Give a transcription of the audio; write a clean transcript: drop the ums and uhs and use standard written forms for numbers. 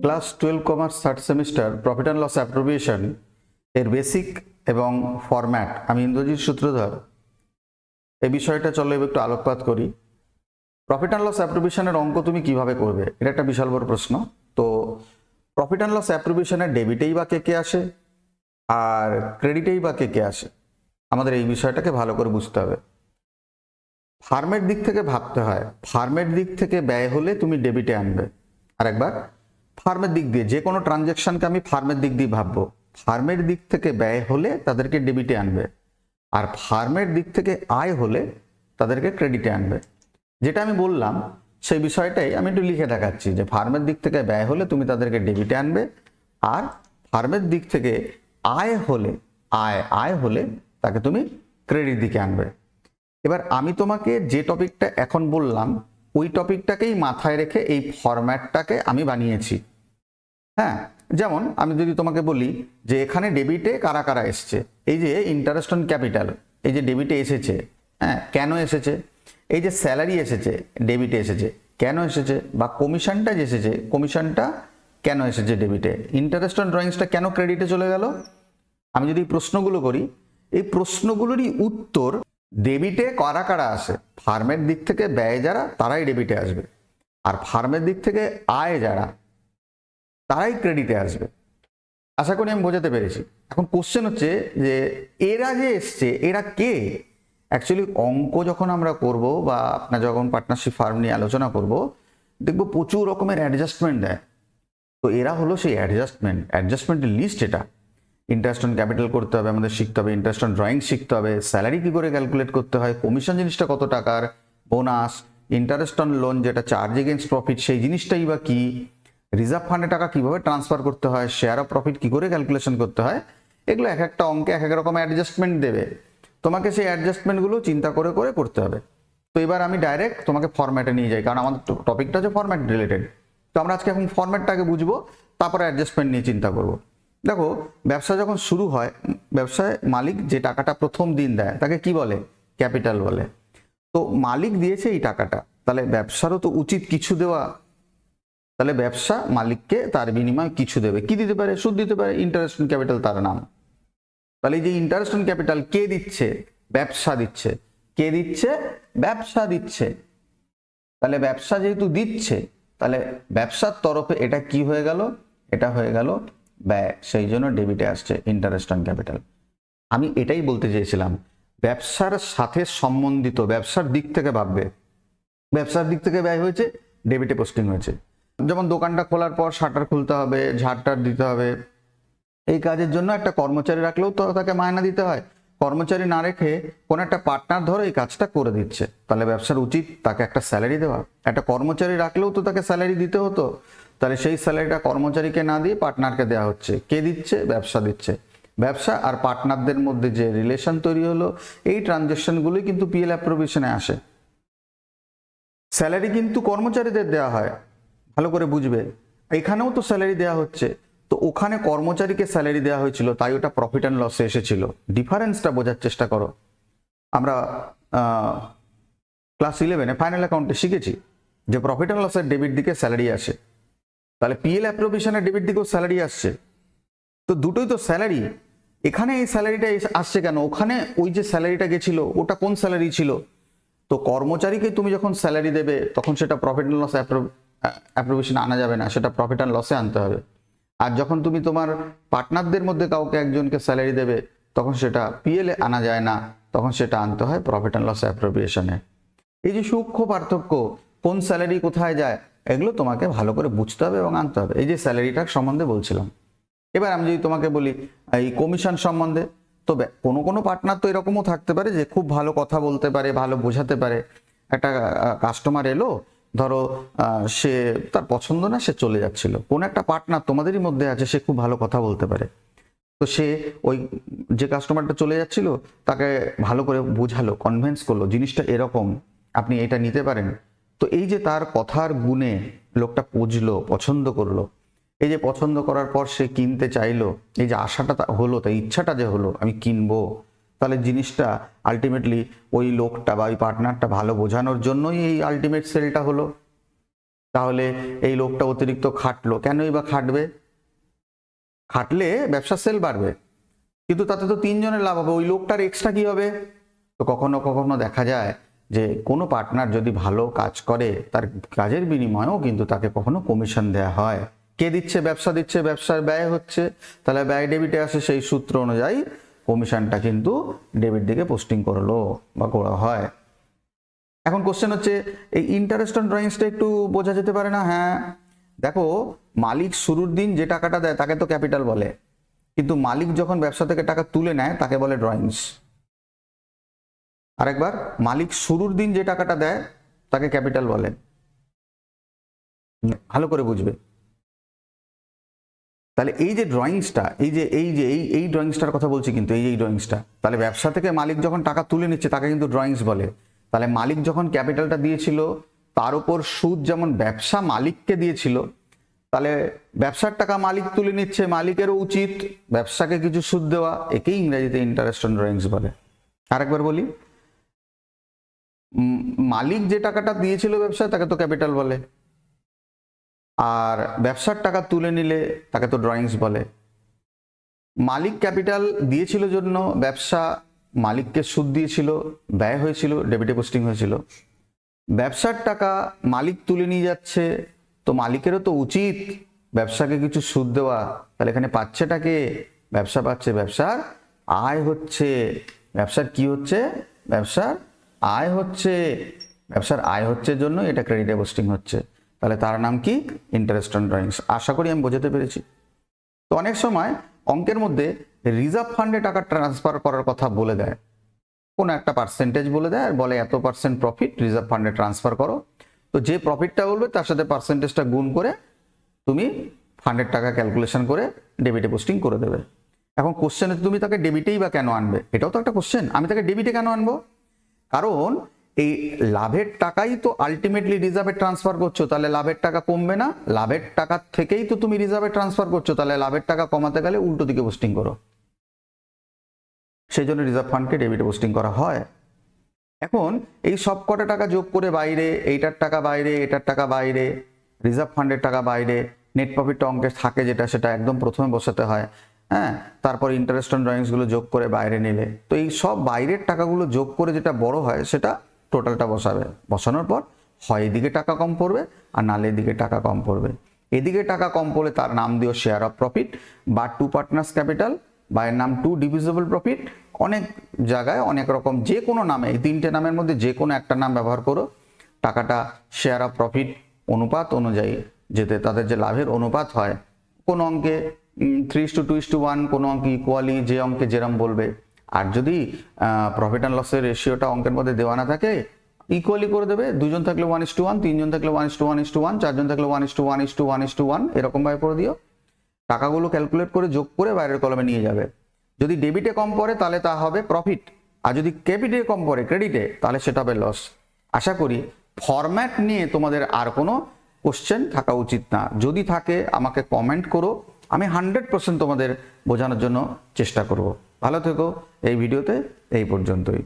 Class 12 commerce third semester profit and loss appropriation এর basic এবং format আমি ইন্দ্রজিৎ সূত্রধর এই বিষয়টা চলো একটু আলোকপাত করি। প্রফিট অ্যান্ড লস অ্যাপ্রোপ্রিয়েশনের অঙ্ক তুমি কিভাবে করবে, এটা একটা বিশাল বড় প্রশ্ন। তো প্রফিট অ্যান্ড লস অ্যাপ্রোপ্রিয়েশনের ডেবিটেই বা কে কে আসে আর ক্রেডিটেই বা কে কে আসে, আমাদের এই বিষয়টাকে ভালো করে বুঝতে হবে। ফার্মের দিক থেকে ভাবতে হয়, ফার্মের দিক থেকে ব্যয় হলে তুমি ডেবিটে আনবে। আরেকবার, ফার্মের দিক দিয়ে যে কোনো ট্রানজ্যাকশনকে আমি ফার্মের দিক দিয়ে ভাববো, ফার্মের দিক থেকে ব্যয় হলে তাদেরকে ডেবিটে আনবে, আর ফার্মের দিক থেকে আয় হলে তাদেরকে ক্রেডিটে আনবে। যেটা আমি বললাম সেই বিষয়টাই আমি একটু লিখে দেখাচ্ছি যে ফার্মের দিক থেকে ব্যয় হলে তুমি তাদেরকে ডেবিটে আনবে, আর ফার্মের দিক থেকে আয় হলে আয় হলে তাকে তুমি ক্রেডিট দিকে আনবে। এবার আমি তোমাকে যে টপিকটা এখন বললাম ওই টপিকটাকেই মাথায় রেখে এই ফরম্যাটটাকে আমি বানিয়েছি। হ্যাঁ, যেমন আমি যদি তোমাকে বলি যে এখানে ডেবিটে কারা কারা এসছে, এই যে ইন্টারেস্ট অন ক্যাপিটাল, এই যে ডেবিটে এসেছে। হ্যাঁ, কেন এসেছে? এই যে স্যালারি এসেছে ডেবিটে এসেছে, কেন এসেছে? বা কমিশনটা যে এসেছে, কমিশনটা কেন এসেছে ডেবিটে? ইন্টারেস্ট অন ড্রয়িংসটা কেন ক্রেডিটে চলে গেল? আমি যদি এই প্রশ্নগুলো করি, এই প্রশ্নগুলোরই উত্তর ডেবিটে কারা কারা আসে। ফার্মের দিক থেকে ব্যয় যারা তারাই ডেবিটে আসবে, আর ফার্মের দিক থেকে আয় যারা তারাই ক্রেডিটে আসবে। আশা করি আমি বোঝাতে পেরেছি। এখন কোশ্চেন হচ্ছে যে এরা যে এসছে এরা কে? অ্যাকচুয়ালি অঙ্ক যখন আমরা করব বা আপনার যখন পার্টনারশিপ ফার্ম নিয়ে আলোচনা করব, দেখবো প্রচুর রকমের অ্যাডজাস্টমেন্ট দেয়। তো এরা হলো সেই অ্যাডজাস্টমেন্টের লিস্ট। এটা ইন্টারেস্ট অন ক্যাপিটাল করতে হবে, আমাদের শিখতে হবে, ইন্টারেস্ট অন ড্রয়িং শিখতে হবে, স্যালারি কি করে ক্যালকুলেট করতে হয়, কমিশন জিনিসটা কত টাকার, বোনাস, ইন্টারেস্ট অন লোন যেটা চার্জ এগেইনস্ট প্রফিট সেই জিনিসটাই বা কি, রিজার্ভ ফান্ডে টাকা কিভাবে ট্রান্সফার করতে হয়, শেয়ার অফ প্রফিট কি করে ক্যালকুলেশন করতে হয়, এগুলো এক একটা অঙ্কে এক এক রকম অ্যাডজাস্টমেন্ট দেবে। তোমাকে সেই অ্যাডজাস্টমেন্টগুলো চিন্তা করে করে করতে হবে। তো এবার আমি ডাইরেক্ট তোমাকে ফরম্যাটে নিয়ে যাই, কারণ আমাদের টপিকটা হচ্ছে ফরম্যাট রিলেটেড। তো আমরা আজকে এখন ফরম্যাটটাকে বুঝবো, তারপরে অ্যাডজাস্টমেন্ট নিয়ে চিন্তা করব। দেখো, ব্যবসা যখন শুরু হয়, ব্যবসায় মালিক যে টাকাটা প্রথম দিন দেয় তাকে কি বলে? ক্যাপিটাল বলে। তো মালিক দিয়েছে এই টাকাটা, তাহলে ব্যবসারও তো উচিত কিছু দেওয়া। তাহলে ব্যবসা মালিককে তার বিনিময়ে কিছু দেবে। কি দিতে পারে? সুদ দিতে পারে, ইন্টারেস্ট অন ক্যাপিটাল তার নাম। তাহলে এই যে ইন্টারেস্ট অন ক্যাপিটাল কে দিচ্ছে? ব্যবসা দিচ্ছে। কে দিচ্ছে? ব্যবসা দিচ্ছে। তাহলে ব্যবসা যেহেতু দিচ্ছে, তাহলে ব্যবসার তরফে এটা কি হয়ে গেল? এটা হয়ে গেল ব্যয়, সেই জন্য ডেবিটে আসছে ইন্টারেস্ট অন ক্যাপিটাল। আমি এটাই বলতে চেয়েছিলাম, ব্যবসার সাথে সম্বন্ধিত, ব্যবসার দিক থেকে ভাববে। ব্যবসার দিক থেকে ব্যয় হয়েছে, ডেবিটে পোস্টিং হয়েছে। যেমন দোকানটা খোলার পর শাটার খুলতে হবে, ঝাড়টার দিতে হবে, এই কাজের জন্য একটা কর্মচারী রাখলেও তো তাকে মায়না দিতে হয়। কর্মচারী না রেখে কোনো একটা পার্টনার ধরো এই কাজটা করে দিচ্ছে, তাহলে ব্যবসার উচিত তাকে একটা স্যালারি দেওয়া। একটা কর্মচারী রাখলেও তো তাকে স্যালারি দিতে হতো, তাহলে সেই স্যালারিটা কর্মচারীকে না দিয়ে পার্টনারকে দেওয়া হচ্ছে। কে দিচ্ছে? ব্যবসা দিচ্ছে। ব্যবসা আর পার্টনারদের মধ্যে যে রিলেশন তৈরি হলো, এই ট্রানজ্যাকশনগুলোই কিন্তু পিএল অ্যাপ্রোভিশনে আসে। স্যালারি কিন্তু কর্মচারীদের দেওয়া হয়, ভালো করে বুঝবে। এখানেও তো স্যালারি দেওয়া হচ্ছে, তো ওখানে কর্মচারীকে স্যালারি দেওয়া হয়েছিল, তাই ওটা প্রফিট অ্যান্ড লসে এসেছিল। ডিফারেন্সটা বোঝার চেষ্টা করো। আমরা ক্লাস 11-এ ফাইনাল অ্যাকাউন্টে শিখেছি যে প্রফিট অ্যান্ড লসের ডেবিট দিকে স্যালারি আসে, তাহলে পিএল অ্যাপ্রোভিশনের ডেবিট দিকেও স্যালারি আসছে। তো দুটোই তো স্যালারি। এখানে এই স্যালারিটা আসছে কেন? ওখানে ওই যে স্যালারিটা গেছিল ওটা কোন স্যালারি ছিল? তো কর্মচারীকে তুমি যখন স্যালারি দেবে তখন সেটা প্রফিট অ্যান্ড লস অ্যাপ্রোভিশনে আনা যাবে না, সেটা প্রফিট অ্যান্ড লসে আনতে হবে। আর যখন তুমি তোমার পার্টনারদের মধ্যে কাউকে একজনকে স্যালারি দেবে তখন সেটা পিএল এ আনা যায় না, তখন সেটা আনতে হয় প্রফিট অ্যান্ড লস অ্যাপ্রোপ্রিয়েশনে। এই যে সূক্ষ্ম পার্থক্য, কোন স্যালারি কোথায় যায়, এগুলো তোমাকে ভালো করে বুঝতে হবে এবং আনতে হবে। এই যে স্যালারিটার সম্বন্ধে বলছিলাম। এবার আমি যদি তোমাকে বলি এই কমিশন সম্বন্ধে, তবে কোনো কোনো পার্টনার তো এরকমও থাকতে পারে যে খুব ভালো কথা বলতে পারে, ভালো বোঝাতে পারে। একটা কাস্টমার এলো, ধরো সে তার পছন্দ না, সে চলে যাচ্ছিল। কোন একটা পার্টনার তোমাদেরই মধ্যে আছে, সে খুব ভালো কথা বলতে পারে। তো সে ওই যে কাস্টমারটা চলে যাচ্ছিল তাকে ভালো করে বোঝালো, কনভিন্স করলো জিনিসটা এরকম, আপনি এটা নিতে পারেন। তো এই যে তার কথার গুণে লোকটা বুঝলো, পছন্দ করলো, এই যে পছন্দ করার পর সে কিনতে চাইলো, এই যে আশাটা হলো, তাই ইচ্ছাটা যে হলো আমি কিনবো, তাহলে জিনিসটা আলটিমেটলি ওই লোকটা বা ওই পার্টনারটা ভালো বোঝানোর জন্যই এই আলটিমেট সেলটা হলো। তাহলে এই লোকটা অতিরিক্ত খাটলো, কেনই বা খাটবে? খাটলে ব্যবসার সেল বাড়বে, কিন্তু তাতে তো 3 জনের লাভ হবে, ওই লোকটার এক্সট্রা কি হবে? তো কখনো কখনো দেখা যায় যে কোনো পার্টনার যদি ভালো কাজ করে তার কাজের বিনিময়েও কিন্তু তাকে কখনো কমিশন দেওয়া হয়। কে দিচ্ছে? ব্যবসা দিচ্ছে, ব্যবসার ব্যয় হচ্ছে, তাহলে ব্যয় ডেবিটে আসে, সেই সূত্র অনুযায়ী কমিশনটা কিন্তু ডেবিট দিকে পোস্টিং করলো বা করা হয়। এখন কোশ্চেন হচ্ছে এই ইন্টারেস্ট অন ড্রয়িংসটা একটু বোঝা যেতে পারে না? হ্যাঁ, দেখো, মালিক শুরুর দিন যে টাকাটা দেয় তাকে তো ক্যাপিটাল বলে, কিন্তু মালিক যখন ব্যবসা থেকে টাকা তুলে নেয় তাকে বলে ড্রয়িংস। আরেকবার, মালিক শুরুর দিন যে টাকাটা দেয় তাকে ক্যাপিটাল বলে, ভালো করে বুঝবে। তাহলে এই যে ড্রয়িংসটা, এই ড্রয়িংসটার কথা বলছি, কিন্তু এই ড্রয়িংসটা, তাহলে ব্যবসা থেকে মালিক যখন টাকা তুলে নিচ্ছে তাকে কিন্তু ড্রয়িংস বলে। তাহলে মালিক যখন ক্যাপিটালটা দিয়েছিল তার উপর সুদ যেমন ব্যবসা মালিককে দিয়েছিল, তাহলে ব্যবসার টাকা মালিক তুলে নিচ্ছে, মালিকেরও উচিত ব্যবসাকে কিছু সুদ দেওয়া, একেই ইংরেজিতে ইন্টারেস্ট অন ড্রয়িংস বলে। আরেকবার বলি, মালিক যে টাকাটা দিয়েছিল ব্যবসায় তাকে তো ক্যাপিটাল বলে, আর ব্যবসার টাকা তুলে নিলে তাকে তো ড্রয়িংস বলে। মালিক ক্যাপিটাল দিয়েছিল জন্য ব্যবসা মালিককে সুদ দিয়েছিল, ব্যয় হয়েছিল, ডেবিটে পোস্টিং হয়েছিল। ব্যবসার টাকা মালিক তুলে নিয়ে যাচ্ছে, তো মালিকেরও তো উচিত ব্যবসাকে কিছু সুদ দেওয়া, তাহলে এখানে পাচ্ছেটাকে ব্যবসা পাচ্ছে, ব্যবসার আয় হচ্ছে। ব্যবসার কি হচ্ছে? ব্যবসার আয় হচ্ছে। ব্যবসার আয় হচ্ছে জন্য এটা ক্রেডিটে পোস্টিং হচ্ছে, তাহলে তার নাম কি? Interest on drawings. আশা করি আমি বোঝাতে পেরেছি। তো অনেক সময় অঙ্কের মধ্যে রিজার্ভ ফান্ডে টাকা ট্রান্সফার করার কথা বলে দেয়, কোনো একটা পার্সেন্টেজ বলে দেয় আর বলে এত পার্সেন্ট প্রফিট রিজার্ভ ফান্ডে ট্রান্সফার করো। তো যে প্রফিটটা বলবে তার সাথে পার্সেন্টেজটা গুণ করে তুমি ফান্ডের টাকা ক্যালকুলেশন করে ডেবিটে পোস্টিং করে দেবে। এখন কোশ্চেনে তুমি তাকে ডেবিটেই বা কেন আনবে? এটাও তো একটা কোশ্চেন। আমি তাকে ডেবিটে কেন আনবো? কারণ এই লাভের টাকাই তো আলটিমেটলি রিজার্ভে ট্রান্সফার করছো, তাহলে লাভের টাকা কমবে না? লাভের টাকা থেকেই তো তুমি রিজার্ভে ট্রান্সফার করছো, তাহলে লাভের টাকা কমাতে গেলে উল্টো দিকে পোস্টিং করো। সেই জন্য রিজার্ভ ফান্ডকে ডেবিটে পোস্টিং করা হয়। এখন এই সব কটা টাকা যোগ করে বাইরে, এইটার টাকা বাইরে, এটার টাকা বাইরে, রিজার্ভ ফান্ডের টাকা বাইরে, নেট প্রফিটটা অঙ্কে থাকে যেটা, সেটা একদম প্রথমে বসাতে হয়। হ্যাঁ, তারপর ইন্টারেস্ট অন ড্রয়িংসগুলো যোগ করে বাইরে নিলে, তো এই সব বাইরের টাকাগুলো যোগ করে যেটা বড় হয় সেটা টোটালটা বসাবে। বসানোর পর হয় এদিকে টাকা কম পড়বে আর নালে এদিকে টাকা কম পড়বে। এদিকে টাকা কম পড়লে তার নাম দিও শেয়ার অফ প্রফিট বা টু পার্টনার্স ক্যাপিটাল, বা এর নাম টু ডিভিজিবল প্রফিট। অনেক জায়গায় অনেক রকম, যে কোনো নামে, এই 3টে নামের মধ্যে যে কোনো একটা নাম ব্যবহার করো। টাকাটা শেয়ার অফ প্রফিট অনুপাত অনুযায়ী, যেতে তাদের যে লাভের অনুপাত হয়, কোন অঙ্কে 3:2:1, কোন অঙ্কে ইকুয়ালি, যে অঙ্কে যেরম বলবে। আর যদি প্রফিট অ্যান্ড লসের রেশিওটা অঙ্কের মধ্যে দেওয়া না থাকে, ইকুয়ালি করে দেবে। 2 জন থাকলে 1:1, 3 জন থাকলে 1:1:1, 4 জন থাকলে 1:1:1, এরকম ভাবে করে দিও। টাকাগুলো ক্যালকুলেট করে যোগ করে বাইরের কলমে নিয়ে যাবে। যদি ডেবিটে কম পড়ে তাহলে তা হবে প্রফিট, আর যদি ক্রেডিটে কম পড়ে, ক্রেডিটে, তাহলে সেটা হবে লস। আশা করি ফরম্যাট নিয়ে তোমাদের আর কোনো কোশ্চেন থাকা উচিত না। যদি থাকে আমাকে কমেন্ট করো, আমি 100% তোমাদের বোঝানোর জন্য চেষ্টা করব। ভালো থেকো। এই ভিডিওতে এই পর্যন্তই।